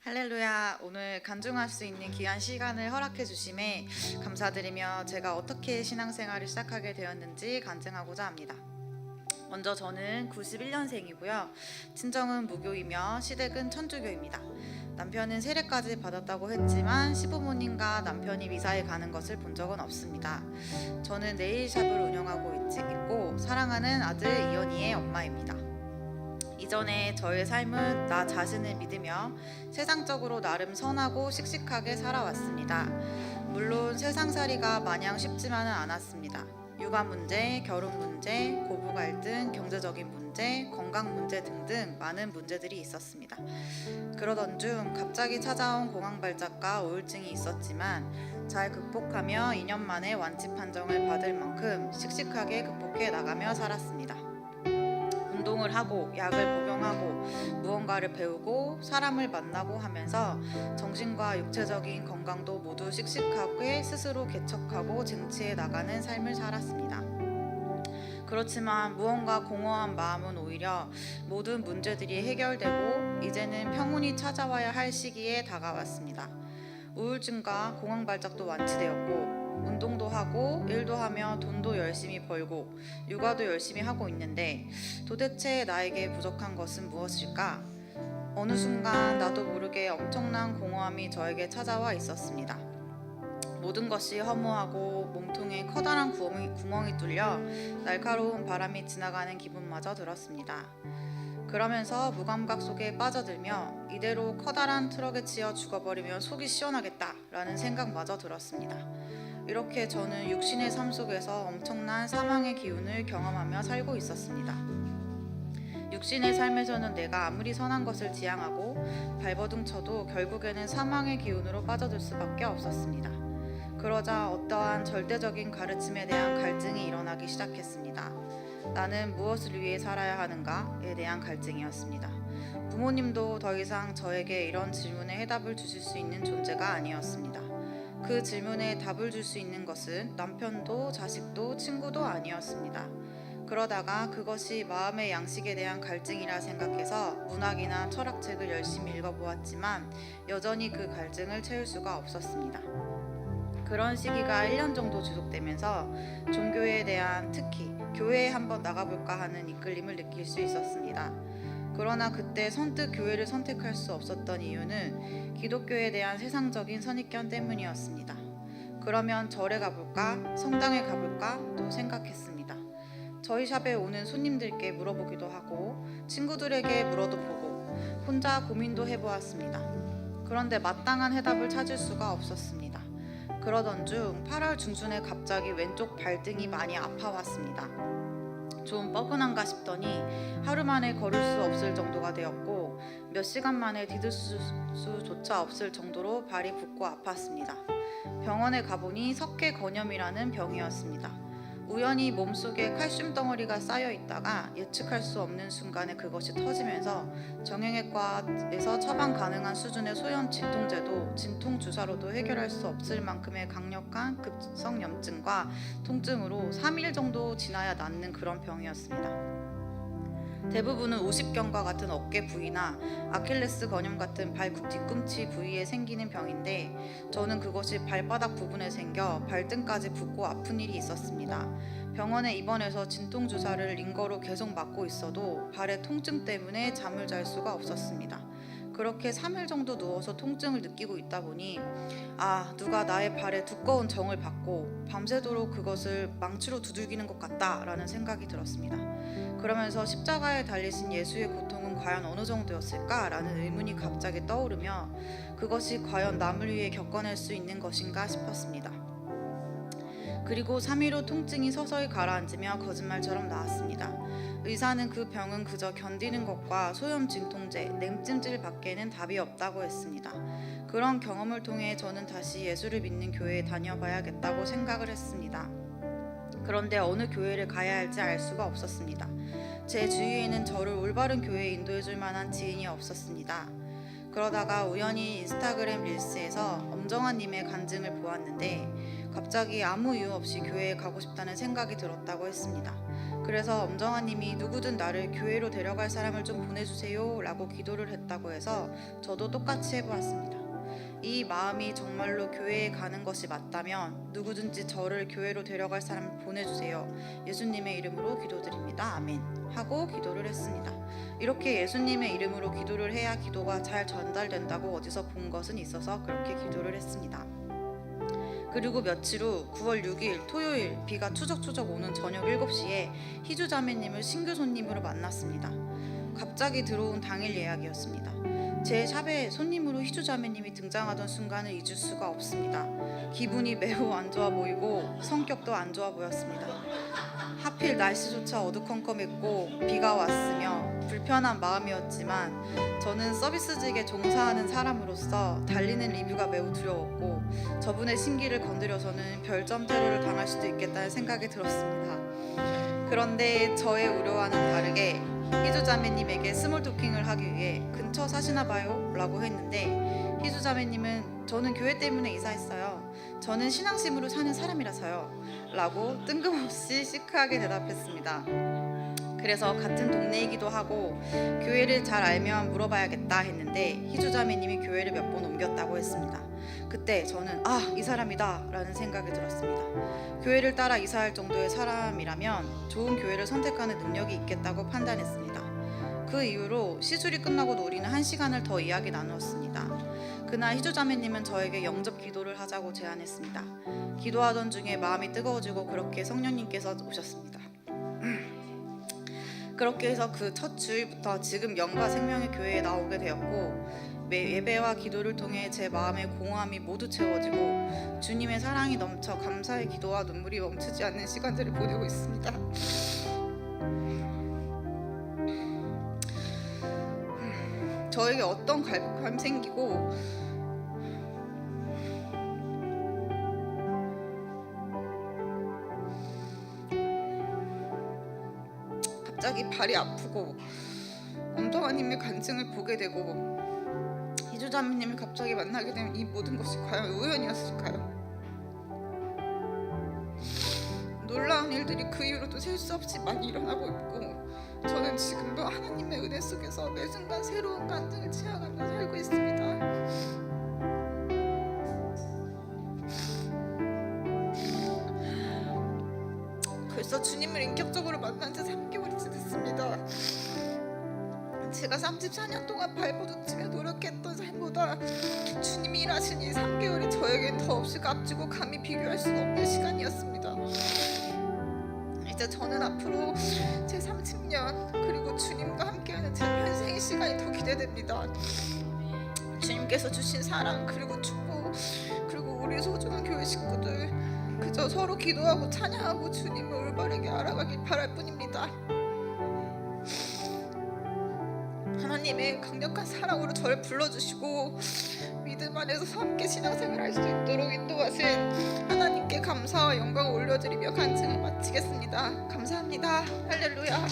할렐루야. 오늘 간증할 수 있는 귀한 시간을 허락해 주심에 감사드리며 제가 어떻게 신앙생활을 시작하게 되었는지 간증하고자 합니다. 먼저 저는 91년생이고요. 친정은 무교이며 시댁은 천주교입니다. 남편은 세례까지 받았다고 했지만 시부모님과 남편이 미사에 가는 것을 본 적은 없습니다. 저는 네일샵을 운영하고 있고 사랑하는 아들 이현이의 엄마입니다. 이전에 저의 삶은 나 자신을 믿으며 세상적으로 나름 선하고 씩씩하게 살아왔습니다. 물론 세상살이가 마냥 쉽지만은 않았습니다. 육아 문제, 결혼 문제, 고부 갈등, 경제적인 문제, 건강 문제 등등 많은 문제들이 있었습니다. 그러던 중 갑자기 찾아온 공황발작과 우울증이 있었지만 잘 극복하며 2년 만에 완치 판정을 받을 만큼 씩씩하게 극복해 나가며 살았습니다. 운동을 하고 약을 복용하고 무언가를 배우고 사람을 만나고 하면서 정신과 육체적인 건강도 모두 씩씩하게 스스로 개척하고 쟁취해 나가는 삶을 살았습니다. 그렇지만 무언가 공허한 마음은 오히려 모든 문제들이 해결되고 이제는 평온이 찾아와야 할 시기에 다가왔습니다. 우울증과 공황발작도 완치되었고 운동도 하고 일도 하며 돈도 열심히 벌고 육아도 열심히 하고 있는데 도대체 나에게 부족한 것은 무엇일까? 어느 순간 나도 모르게 엄청난 공허함이 저에게 찾아와 있었습니다. 모든 것이 허무하고 몸통에 커다란 구멍이 뚫려 날카로운 바람이 지나가는 기분마저 들었습니다. 그러면서 무감각 속에 빠져들며 이대로 커다란 트럭에 치여 죽어버리면 속이 시원하겠다라는 생각마저 들었습니다. 이렇게 저는 육신의 삶 속에서 엄청난 사망의 기운을 경험하며 살고 있었습니다. 육신의 삶에서는 내가 아무리 선한 것을 지향하고 발버둥 쳐도 결국에는 사망의 기운으로 빠져들 수밖에 없었습니다. 그러자 어떠한 절대적인 가르침에 대한 갈증이 일어나기 시작했습니다. 나는 무엇을 위해 살아야 하는가에 대한 갈증이었습니다. 부모님도 더 이상 저에게 이런 질문에 해답을 주실 수 있는 존재가 아니었습니다. 그 질문에 답을 줄 수 있는 것은 남편도 자식도 친구도 아니었습니다. 그러다가 그것이 마음의 양식에 대한 갈증이라 생각해서 문학이나 철학책을 열심히 읽어보았지만 여전히 그 갈증을 채울 수가 없었습니다. 그런 시기가 1년 정도 지속되면서 종교에 대한 특히 교회에 한번 나가볼까 하는 이끌림을 느낄 수 있었습니다. 그러나 그때 선뜻 교회를 선택할 수 없었던 이유는 기독교에 대한 세상적인 선입견 때문이었습니다. 그러면 절에 가볼까? 성당에 가볼까? 또 생각했습니다. 저희 샵에 오는 손님들께 물어보기도 하고 친구들에게 물어도 보고 혼자 고민도 해보았습니다. 그런데 마땅한 해답을 찾을 수가 없었습니다. 그러던 중 8월 중순에 갑자기 왼쪽 발등이 많이 아파왔습니다. 좀 뻐근한가 싶더니 하루 만에 걸을 수 없을 정도가 되었고 몇 시간 만에 디딜 수조차 없을 정도로 발이 붓고 아팠습니다. 병원에 가보니 석회건염이라는 병이었습니다. 우연히 몸속에 칼슘 덩어리가 쌓여 있다가 예측할 수 없는 순간에 그것이 터지면서 정형외과에서 처방 가능한 수준의 소염 진통제도 진통 주사로도 해결할 수 없을 만큼의 강력한 급성 염증과 통증으로 3일 정도 지나야 낫는 그런 병이었습니다. 대부분은 오십견과 같은 어깨 부위나 아킬레스 건염 같은 발 뒤꿈치 부위에 생기는 병인데 저는 그것이 발바닥 부분에 생겨 발등까지 붓고 아픈 일이 있었습니다. 병원에 입원해서 진통주사를 링거로 계속 맞고 있어도 발의 통증 때문에 잠을 잘 수가 없었습니다. 그렇게 3일 정도 누워서 통증을 느끼고 있다 보니 누가 나의 발에 두꺼운 정을 받고 밤새도록 그것을 망치로 두들기는 것 같다라는 생각이 들었습니다. 그러면서 십자가에 달리신 예수의 고통은 과연 어느 정도였을까라는 의문이 갑자기 떠오르며 그것이 과연 남을 위해 겪어낼 수 있는 것인가 싶었습니다. 그리고 3일 후 통증이 서서히 가라앉으며 거짓말처럼 나았습니다. 의사는 그 병은 그저 견디는 것과 소염 진통제, 냉찜질 밖에는 답이 없다고 했습니다. 그런 경험을 통해 저는 다시 예수를 믿는 교회에 다녀봐야겠다고 생각을 했습니다. 그런데 어느 교회를 가야 할지 알 수가 없었습니다. 제 주위에는 저를 올바른 교회에 인도해줄 만한 지인이 없었습니다. 그러다가 우연히 인스타그램 릴스에서 엄정화님의 간증을 보았는데 갑자기 아무 이유 없이 교회에 가고 싶다는 생각이 들었다고 했습니다. 그래서 엄정아님이 누구든 나를 교회로 데려갈 사람을 좀 보내주세요 라고 기도를 했다고 해서 저도 똑같이 해보았습니다. 이 마음이 정말로 교회에 가는 것이 맞다면 누구든지 저를 교회로 데려갈 사람을 보내주세요. 예수님의 이름으로 기도드립니다. 아멘. 하고 기도를 했습니다. 이렇게 예수님의 이름으로 기도를 해야 기도가 잘 전달된다고 어디서 본 것은 있어서 그렇게 기도를 했습니다. 그리고 며칠 후 9월 6일 토요일 비가 추적추적 오는 저녁 7시에 희주 자매님을 신규 손님으로 만났습니다. 갑자기 들어온 당일 예약이었습니다. 제 샵에 손님으로 희주 자매님이 등장하던 순간을 잊을 수가 없습니다. 기분이 매우 안 좋아 보이고 성격도 안 좋아 보였습니다. 하필 날씨조차 어두컴컴했고 비가 왔으며 불편한 마음이었지만 저는 서비스직에 종사하는 사람으로서 달리는 리뷰가 매우 두려웠고 저분의 심기를 건드려서는 별점 테러를 당할 수도 있겠다는 생각이 들었습니다. 그런데 저의 우려와는 다르게 희주 자매님에게 스몰 토킹을 하기 위해 근처 사시나 봐요? 라고 했는데 희주 자매님은 저는 교회 때문에 이사했어요. 저는 신앙심으로 사는 사람이라서요. 라고 뜬금없이 시크하게 대답했습니다. 그래서 같은 동네이기도 하고 교회를 잘 알면 물어봐야겠다 했는데 희주 자매님이 교회를 몇 번 옮겼다고 했습니다. 그때 저는 이 사람이다 라는 생각이 들었습니다. 교회를 따라 이사할 정도의 사람이라면 좋은 교회를 선택하는 능력이 있겠다고 판단했습니다. 그 이후로 시술이 끝나고도 우리는 1시간을 더 이야기 나누었습니다. 그날 희주 자매님은 저에게 영접 기도를 하자고 제안했습니다. 기도하던 중에 마음이 뜨거워지고 그렇게 성령님께서 오셨습니다. 그렇게 해서 그 첫 주일부터 지금 영과 생명의 교회에 나오게 되었고 예배와 기도를 통해 제 마음의 공허함이 모두 채워지고 주님의 사랑이 넘쳐 감사의 기도와 눈물이 멈추지 않는 시간들을 보내고 있습니다. 저에게 어떤 갈급함이 생기고 갑자기 발이 아프고 엄정아님의 간증을 보게 되고 희주 자매님을 갑자기 만나게 되면 이 모든 것이 과연 우연이었을까요? 놀라운 일들이 그 이후로도 셀 수 없이 많이 일어나고 있고 저는 지금도 하나님의 은혜 속에서 매 순간 새로운 간증을 취해가며 살고 있습니다. 벌써 주님을 인격적으로 만난 지 3개월이 지났습니다. 제가 34년 동안 발버둥치며 노력했던 삶보다 주님이 일하신 이 3개월이 저에겐 더없이 값지고 감히 비교할 수 없는 시간이었습니다. 이제 저는 앞으로 제 30년 그리고 주님과 함께하는 제 평생의 시간이 더 기대됩니다. 주님께서 주신 사랑 그리고 축복 그리고 우리 소중한 교회 식구들 그저 서로 기도하고 찬양하고 주님을 올바르게 알아가길 바랄 뿐입니다. 하나님의 강력한 사랑으로 저를 불러주시고 믿음 안에서 함께 신앙생활을 할 수 있도록 인도하신 하나님께 감사와 영광을 올려드리며 간증을 마치겠습니다. 감사합니다. 할렐루야.